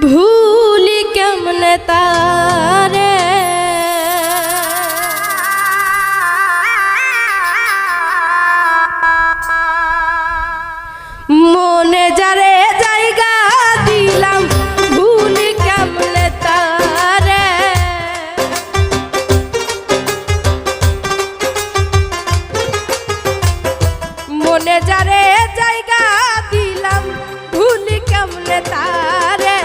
ভুলি কেমনে তারে মনে যারে জায়গা দিলাম ভুলি কেমনে তারে মনে যারে জায়গা দিলাম ভুলি কেমনে তারে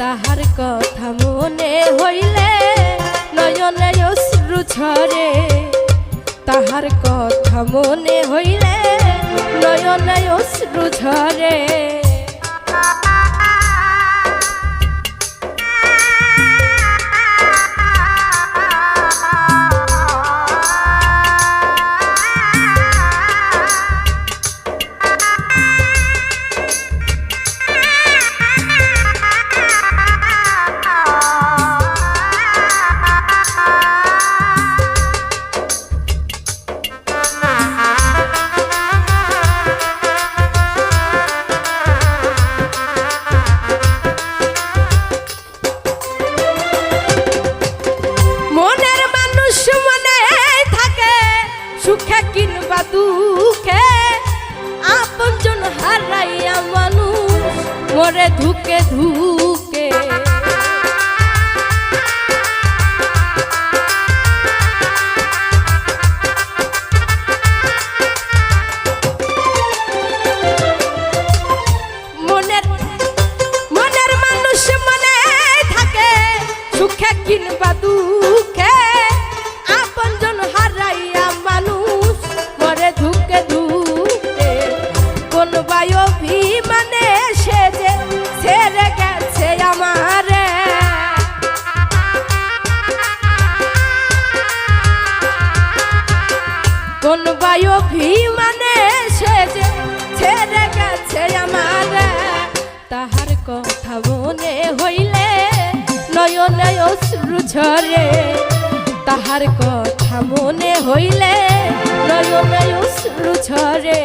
তাহার কথা মনে হইলে নয়নে অশ্রু ঝরে তাহার কথা মনে হইলে নয়নে অশ্রু ঝরে সুখে কিংবা দুঃখে আপনজন হারাইয়া মানুষ মরে ধুকে ধুকে মনের মানুষ মনে থাকে সুখে কিংবা দুঃখে আপনজন হারাইয়া মানুষ মরে ধুকে ধুকে কোন অভিমানে সে যে ছেড়ে গেছে আমারে কোন অভিমানে সে যে ছেড়ে গেছে আমারে তাহার কথা মনে হইলে নয়নে অশ্রু ঝরে তাহার কথা মনে হইলে নয়নে অশ্রু ঝরে